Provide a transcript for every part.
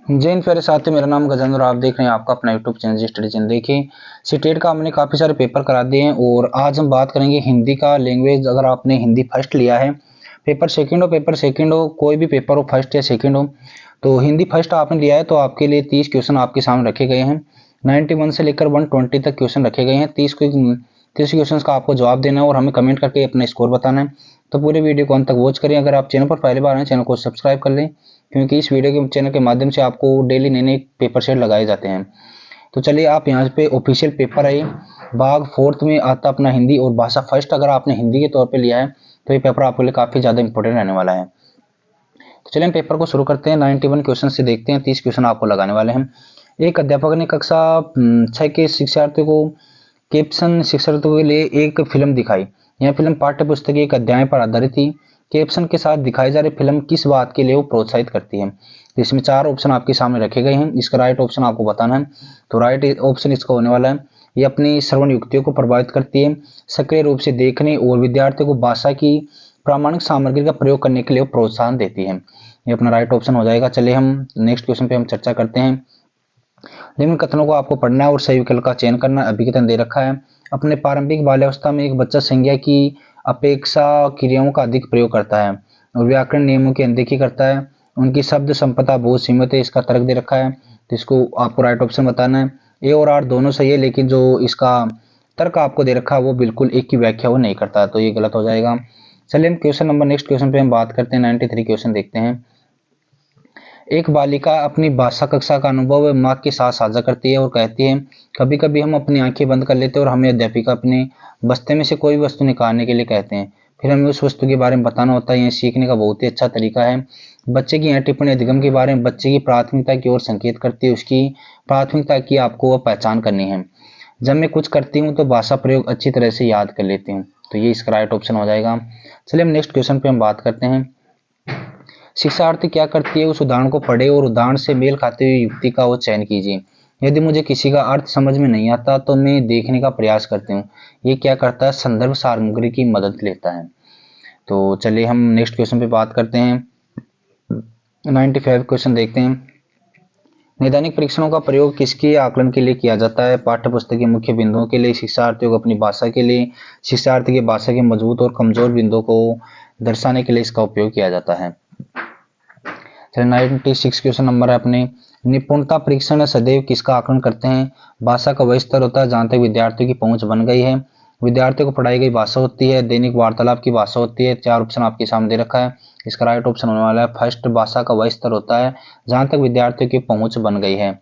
जय हिंद प्यारे साथी, मेरा नाम गजेंद्र, आप देख रहे हैं आपका अपना यूट्यूब चैनल स्टडी चैनल। देखिए सीटेट का हमने काफ़ी सारे पेपर करा दिए हैं और आज हम बात करेंगे हिंदी का लैंग्वेज। अगर आपने हिंदी फर्स्ट लिया है, पेपर सेकंड हो, कोई भी पेपर हो फर्स्ट या सेकंड हो, तो हिंदी फर्स्ट आपने लिया है तो आपके लिए 30 क्वेश्चन आपके सामने रखे गए हैं। 91 से लेकर 120 तक क्वेश्चन रखे गए हैं। 30 क्वेश्चन का आपको जवाब देना है और हमें कमेंट करके अपना स्कोर बताना है। तो पूरे वीडियो को अंत तक वॉच करें। अगर आप चैनल पर पहली बार हैं, चैनल को सब्सक्राइब कर लें, क्योंकि इस वीडियो के चैनल के माध्यम से आपको डेली नए नए पेपर सेट लगाए जाते हैं। तो चलिए, आप यहाँ पे ऑफिशियल पेपर है, भाग 4 में आता अपना हिंदी और भाषा फर्स्ट। अगर आपने हिंदी के तौर पे लिया है तो ये पेपर आपके लिए काफ़ी ज़्यादा इंपॉर्टेंट रहने वाला है। तो चलिए हम पेपर को शुरू करते हैं। 91 क्वेश्चन से देखते हैं, 30 क्वेश्चन आपको लगाने वाले हैं। एक अध्यापक ने कक्षा 6 के शिक्षार्थियों को कैप्शन शिक्षार्थियों के लिए एक फिल्म दिखाई। यह फिल्म पाठ्य पुस्तक के एक अध्याय पर आधारित थी। कैप्शन के साथ दिखाई जा रही फिल्म किस बात के लिए वो प्रोत्साहित करती है? इसमें 4 ऑप्शन आपके सामने रखे गए हैं, इसका राइट ऑप्शन आपको बताना है। तो राइट ऑप्शन इसका होने वाला है, ये अपनी श्रवण युक्तियों को प्रभावित करती है, सक्रिय रूप से देखने और विद्यार्थियों को भाषा की प्रामाणिक सामग्री का प्रयोग करने के लिए प्रोत्साहन देती है। ये अपना राइट ऑप्शन हो जाएगा। चलिए हम नेक्स्ट क्वेश्चन पे हम चर्चा करते हैं। निम्न कथनों को आपको पढ़ना है और सही विकल्प का चयन करना। अभिकथन दे रखा है, अपने प्रारंभिक बाल्यावस्था में एक बच्चा संज्ञा की अपेक्षा क्रियाओं का अधिक प्रयोग करता है और व्याकरण नियमों की अनदेखी करता है। उनकी शब्द संपदा बहुत सीमित है, इसका तर्क दे रखा है। तो इसको आपको राइट ऑप्शन बताना है। ए और आर दोनों सही है, लेकिन जो इसका तर्क आपको दे रखा है वो बिल्कुल एक की व्याख्या वो नहीं करता, तो ये गलत हो जाएगा। चलिए हम क्वेश्चन नंबर नेक्स्ट क्वेश्चन पे हम बात करते हैं। 93 क्वेश्चन देखते हैं। एक बालिका अपनी भाषा कक्षा का अनुभव माँ के साथ साझा करती है और कहती है, कभी कभी हम अपनी आंखें बंद कर लेते हैं और हमें अध्यापिका अपने बस्ते में से कोई वस्तु निकालने के लिए कहते हैं, फिर हमें उस वस्तु के बारे में बताना होता है। यह सीखने का बहुत ही अच्छा तरीका है। बच्चे की यह टिप्पणी अधिगम के बारे में बच्चे की प्राथमिकता की ओर संकेत करती है। उसकी प्राथमिकता की आपको वह पहचान करनी है। जब मैं कुछ करती हूँ तो भाषा प्रयोग अच्छी तरह से याद कर लेती हूँ, तो ये इसका राइट ऑप्शन हो जाएगा। चलिए हम नेक्स्ट क्वेश्चन पे हम बात करते हैं। शिक्षार्थी क्या करती है, उस उदाहरण को पढ़े और उदाहरण से मेल खाते हुए युक्ति का वो चयन कीजिए। यदि मुझे किसी का अर्थ समझ में नहीं आता तो मैं देखने का प्रयास करती हूँ। ये क्या करता है, संदर्भ सामग्री की मदद लेता है। तो चलिए हम नेक्स्ट क्वेश्चन पे बात करते हैं। 95 क्वेश्चन देखते हैं। नैदानिक परीक्षणों का प्रयोग किसके आकलन के लिए किया जाता है? पाठ्य पुस्तक के मुख्य बिंदुओं के लिए, शिक्षार्थियों को अपनी भाषा के लिए, शिक्षार्थी की भाषा के मजबूत और कमजोर बिंदुओं को दर्शाने के लिए इसका उपयोग किया जाता है। 96 क्वेश्चन नंबर है अपने। निपुणता परीक्षण सदैव किसका आकलन करते हैं? भाषा का वह स्तर होता है जहां तक विद्यार्थियों की पहुंच बन गई है, विद्यार्थियों को पढ़ाई गई भाषा होती है, दैनिक वार्तालाप की भाषा होती है। 4 ऑप्शन आपके सामने दे रखा है, इसका राइट ऑप्शन होने वाला है फर्स्ट, भाषा का वह स्तर होता है जहां तक विद्यार्थियों की पहुंच बन गई है।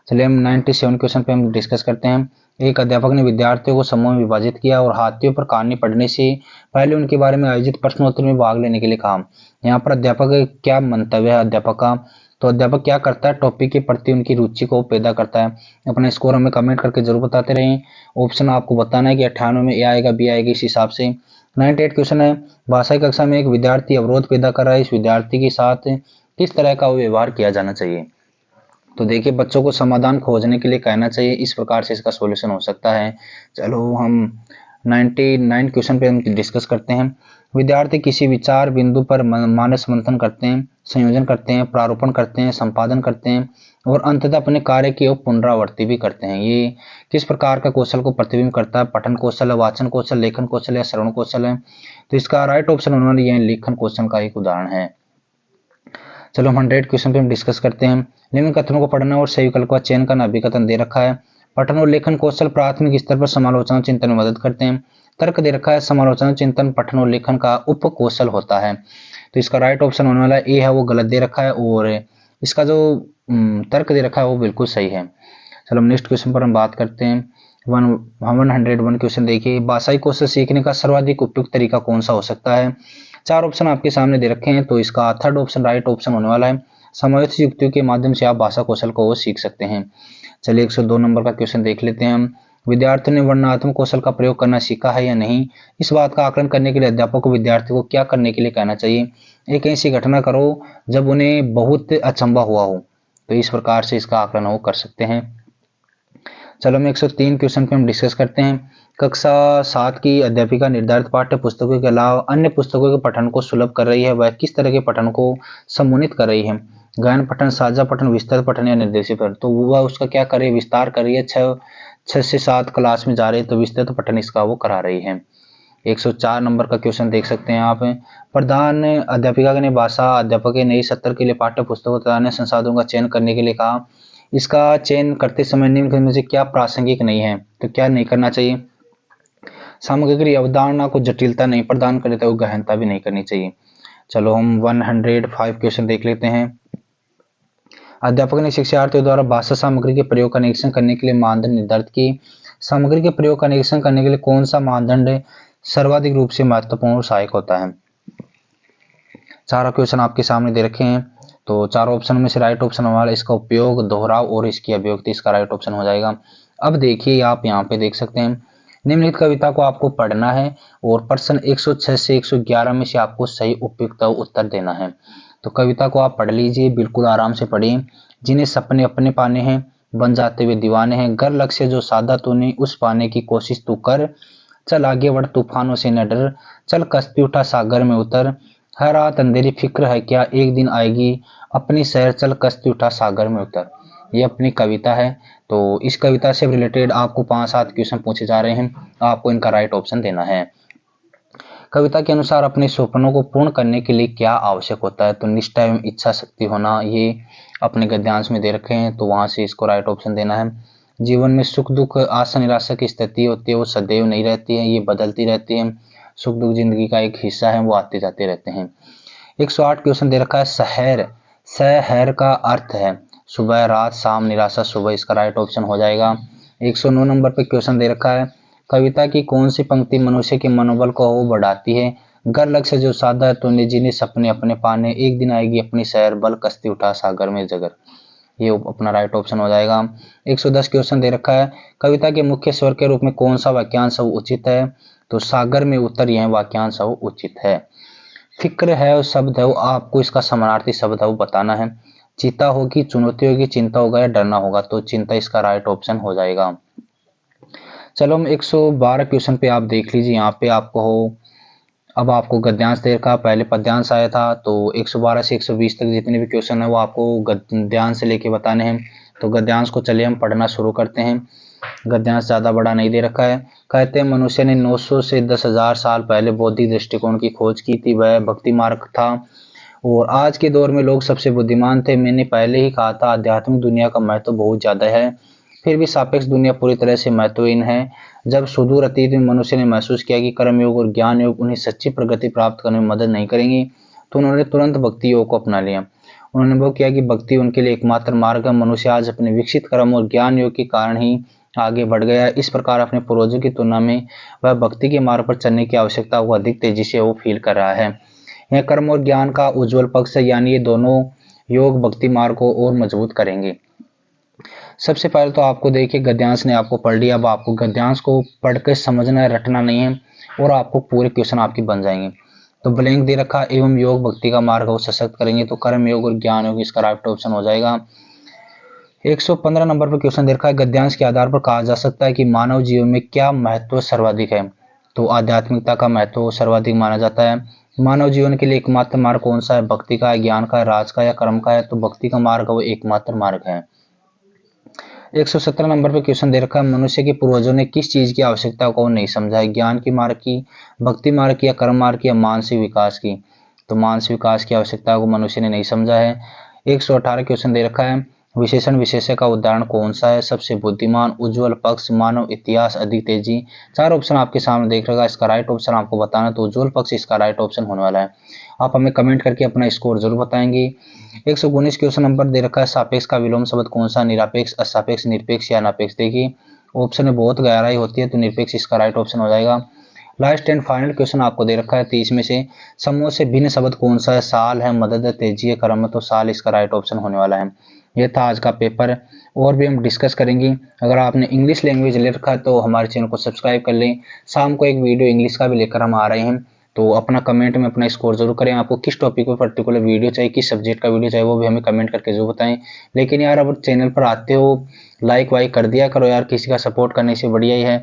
चलिए हम 97 क्वेश्चन पे हम डिस्कस करते हैं। एक अध्यापक ने विद्यार्थियों को समूह में विभाजित किया और हाथियों पर कहानी पढ़ने से पहले उनके बारे में आयोजित प्रश्नोत्तरी में भाग लेने के लिए कहा। यहाँ पर अध्यापक क्या मंतव्य है अध्यापक का? तो अध्यापक क्या करता है, टॉपिक के प्रति उनकी रुचि को पैदा करता है। अपना स्कोर हमें कमेंट करके जरूर बताते रहें। ऑप्शन आपको बताना है कि 98 में ए आएगा, बी आएगा, इस हिसाब से। 98 क्वेश्चन है, भाषा की कक्षा में एक विद्यार्थी अवरोध पैदा कर रहा है, इस विद्यार्थी के साथ किस तरह का व्यवहार किया जाना चाहिए? तो देखिए, बच्चों को समाधान खोजने के लिए कहना चाहिए, इस प्रकार से इसका सॉल्यूशन हो सकता है। चलो हम 99 क्वेश्चन पे हम डिस्कस करते हैं। विद्यार्थी किसी विचार बिंदु पर मानस मंथन करते हैं, संयोजन करते हैं, प्रारूपण करते हैं, संपादन करते हैं और अंततः अपने कार्य की पुनरावृत्ति भी करते हैं। ये किस प्रकार का कौशल को प्रतिबिंब करता है? पठन कौशल है, वाचन कौशल, लेखन कौशल या श्रवण कौशल है? तो इसका राइट ऑप्शन होने वाला यह लेखन कौशल का एक उदाहरण है। चलो हम 100 क्वेश्चन पे हम डिस्कस करते हैं। निम्न कथनों को पढ़ना और सही विकल्प का चयन करना। अभिकथन दे रखा है, पठन और लेखन कौशल प्राथमिक स्तर पर समालोचना चिंतन में मदद करते हैं। तर्क दे रखा है, समालोचना चिंतन पठन और लेखन का उप कौशल होता है। तो इसका राइट ऑप्शन होने वाला ए है, वो गलत दे रखा है और इसका जो तर्क दे रखा है वो बिल्कुल सही है। चलो हम नेक्स्ट क्वेश्चन पर हम बात करते हैं। 101 क्वेश्चन देखिए, भाषाई कौशल सीखने का सर्वाधिक उपयुक्त तरीका कौन सा हो सकता है? 4 ऑप्शन आपके सामने दे रखे हैं, तो इसका थर्ड ऑप्शन राइट ऑप्शन होने वाला है। समायोजित युक्तियों के माध्यम से आप भाषा कौशल को सीख सकते हैं। चलिए 102 नंबर का क्वेश्चन देख लेते हैं हम। विद्यार्थियों ने वर्णनात्मक कौशल का प्रयोग करना सीखा है या नहीं? इस बात का आकलन करने के लिए अध्यापक को विद्यार्थियों को क्या करने के लिए कहना चाहिए? एक ऐसी घटना करो जब उन्हें बहुत अचंभा हुआ हो, तो इस प्रकार से इसका आकलन वो कर सकते हैं। चलो हम 103 क्वेश्चन पे हम डिस्कस करते हैं। कक्षा 7 की अध्यापिका निर्धारित पाठ्य पुस्तकों के अलावा अन्य पुस्तकों के पठन को सुलभ कर रही है, वह किस तरह के पठन को सम्मोहित कर रही है? गहन पठन, साझा पठन, विस्तृत पठन या निर्देशित पठन। तो वह उसका क्या कर रही है, विस्तार कर रही है। 6 से 7 क्लास में जा रही है तो विस्तृत पठन इसका वो करा रही है। 104 नंबर का क्वेश्चन देख सकते हैं आप। प्रधान अध्यापिका ने भाषा अध्यापक के नई सत्र के लिए पाठ्य पुस्तकों तथा अन्य संसाधनों का चयन करने के लिए कहा। इसका चयन करते समय निम्न में से क्या प्रासंगिक नहीं है, तो क्या नहीं करना चाहिए। सामग्री अवधारणा को जटिलता नहीं प्रदान करे तो गहनता भी नहीं करनी चाहिए। चलो हम 105 क्वेश्चन देख लेते हैं। अध्यापक ने शिक्षार्थियों द्वारा भाषा सामग्री के प्रयोग का निरीक्षण करने के लिए मानदंड निर्धारित किए। सामग्री के प्रयोग का निरीक्षण करने के लिए कौन सा मानदंड सर्वाधिक रूप से महत्वपूर्ण और सहायक होता है। चार क्वेश्चन आपके सामने दे रखे हैं, तो चारों ऑप्शन में से राइट ऑप्शन हमारा इसका उपयोग, दोहराव और इसकी अभिव्यक्ति इसका राइट ऑप्शन हो जाएगा। अब देखिए आप यहाँ पे देख सकते हैं निम्नलिखित कविता को आपको पढ़ना है और प्रश्न 106 से 111 में से आपको सही उपयुक्त उत्तर देना है। तो कविता को आप पढ़ लीजिए, बिल्कुल आराम से पढ़िए। जिन्हें सपने अपने पाने हैं, बन जाते हुए दीवाने हैं, घर लक्ष्य जो सादा तूने उस पाने की कोशिश तू कर, चल आगे बढ़ तूफानों से न डर, चल कश्ती उठा सागर में उतर, हर रात अंधेरी फिक्र है क्या एक दिन आएगी, अपनी सैर चल कश्ती उठा सागर में उतर। ये अपनी कविता है। तो इस कविता से रिलेटेड आपको 5-7 क्वेश्चन पूछे जा रहे हैं, आपको इनका राइट ऑप्शन देना है। कविता के अनुसार अपने सपनों को पूर्ण करने के लिए क्या आवश्यक होता है, तो निष्ठा एवं इच्छा शक्ति होना, ये अपने गद्यांश में दे रखे हैं, तो वहां से इसको राइट ऑप्शन देना है। जीवन में सुख दुख आशा निराशा की स्थिति होती है, वो सदैव नहीं रहती है, ये बदलती रहती है। सुख दुख जिंदगी का एक हिस्सा है, वो आते जाते रहते हैं। 108 क्वेश्चन दे रखा है। शहर का अर्थ है सुबह रात शाम निराशा सुबह, इसका राइट ऑप्शन हो जाएगा। 109 नंबर पे क्वेश्चन दे रखा है। कविता की कौन सी पंक्ति मनुष्य के मनोबल को बढ़ाती है। घर लक्ष्य जो सादा है तूने जिन्हें सपने अपने पाने, एक दिन आएगी अपनी सैर बल कश्ती उठा सागर में जगर, ये अपना राइट ऑप्शन हो जाएगा। 110 क्वेश्चन दे रखा है। कविता के मुख्य स्वर के रूप में कौन सा वाक्यांश उचित है, तो सागर में उतर यह वाक्यांश उचित है। फिक्र है शब्द है वो आपको इसका समानार्थी शब्द है वो बताना है। चिंता होगी, चुनौती होगी, चिंता होगा या डरना होगा, तो चिंता इसका राइट ऑप्शन हो जाएगा। चलो हम 112 क्वेश्चन पे आप देख लीजिए। यहाँ पे आपको अब आपको गद्यांश दे रखा, पहले पद्यांश आया था, तो 112 से 120 तक जितने भी क्वेश्चन है वो आपको गद्यांश से लेके बताने हैं। तो गद्यांश को चलिए हम पढ़ना शुरू करते हैं। गद्यांश ज्यादा बड़ा नहीं दे रखा है। कहते हैं मनुष्य ने 900 से 10,000 साल पहले बौद्धिक दृष्टिकोण की खोज की थी, वह भक्ति मार्ग था और आज के दौर में लोग सबसे बुद्धिमान थे। मैंने पहले ही कहा था आध्यात्मिक दुनिया का महत्व बहुत ज्यादा है, फिर भी सापेक्ष दुनिया पूरी तरह से महत्वहीन है। जब सुदूर अतीत में मनुष्य ने महसूस किया कि कर्म योग और ज्ञान योग उन्हें सच्ची प्रगति प्राप्त करने में मदद नहीं करेंगे, तो उन्होंने तुरंत भक्ति योग को अपना लिया। उन्होंने अनुभव किया कि भक्ति उनके लिए एकमात्र मार्ग है। मनुष्य आज अपने विकसित कर्म और ज्ञान योग के कारण ही आगे बढ़ गया। इस प्रकार अपने पूर्वजों की तुलना में वह भक्ति के मार्ग पर चलने की आवश्यकता को अधिक तेजी से वो फील कर रहा है। यह कर्म और ज्ञान का उज्जवल पक्ष है, यानी ये दोनों योग भक्ति मार्ग को और मजबूत करेंगे। सबसे पहले तो आपको देखिए गद्यांश ने आपको पढ़ लिया, अब आपको गद्यांश को पढ़ के समझना है, रटना नहीं है, और आपको पूरे क्वेश्चन आपके बन जाएंगे। तो ब्लैंक दे रखा एवं योग भक्ति का मार्ग वो सशक्त करेंगे, तो कर्म योग और ज्ञान योग इसका राइट ऑप्शन हो जाएगा। 115 नंबर पर क्वेश्चन दे रखा है। गद्यांश के आधार पर कहा जा सकता है कि मानव जीवन में क्या महत्व सर्वाधिक है, तो आध्यात्मिकता का महत्व सर्वाधिक माना जाता है। मानव जीवन के लिए एकमात्र मार्ग कौन सा है, भक्ति का है, ज्ञान का है, राज का या कर्म का है, तो भक्ति का मार्ग वो एकमात्र मार्ग है। 117 नंबर पर क्वेश्चन दे रखा है। मनुष्य के पूर्वजों ने किस चीज की आवश्यकता को नहीं समझा है, ज्ञान की मार्ग की, भक्ति मार्ग की या कर्म मार्ग की या मानसिक विकास की, तो मानसिक विकास की आवश्यकता को मनुष्य ने नहीं समझा है। 118 क्वेश्चन दे रखा है। विशेषण विशेषण का उदाहरण कौन सा है, सबसे बुद्धिमान, उज्जवल पक्ष, मानव इतिहास, अधिक तेजी। चार ऑप्शन आपके सामने देख रखा है, इसका राइट ऑप्शन आपको बताना, तो उज्जवल पक्ष इसका राइट ऑप्शन होने वाला है। आप हमें कमेंट करके अपना स्कोर जरूर बताएंगे। 119 क्वेश्चन नंबर दे रखा है। सापेक्ष का विलोम शब्द कौन सा, निरपेक्ष, असापेक्ष, निरपेक्ष या अनापेक्ष। देखिए ऑप्शन में बहुत गहराई होती है, तो निरपेक्ष इसका राइट ऑप्शन हो जाएगा। लास्ट एंड फाइनल क्वेश्चन आपको दे रखा है 30 में से समूह से भिन्न शब्द कौन सा है, साल है, मदद है, तेजी है, कर्म है, तो साल इसका राइट ऑप्शन होने वाला है। यह था आज का पेपर, और भी हम डिस्कस करेंगे। अगर आपने इंग्लिश लैंग्वेज ले रखा है तो हमारे चैनल को सब्सक्राइब कर लें। शाम को एक वीडियो इंग्लिश का भी लेकर हम आ रहे हैं, तो अपना कमेंट में अपना स्कोर जरूर करें। आपको किस टॉपिक पर पर्टिकुलर वीडियो चाहिए, किस सब्जेक्ट का वीडियो चाहिए, वो भी हमें कमेंट करके जरूर बताएं। लेकिन यार अब चैनल पर आते हो लाइक वाइक कर दिया करो यार, किसी का सपोर्ट करने से बढ़िया ही है।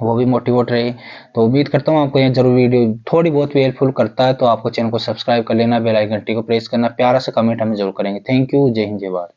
वो भी मोटिवेट रहे। तो उम्मीद करता हूँ आपको ये जरूर वीडियो थोड़ी बहुत भी हेल्पफुल करता है तो आपको चैनल को सब्सक्राइब कर लेना, बेल आइकन घंटी को प्रेस करना, प्यारा सा कमेंट हमें जरूर करेंगे। थैंक यू, जय हिंद जय भारत।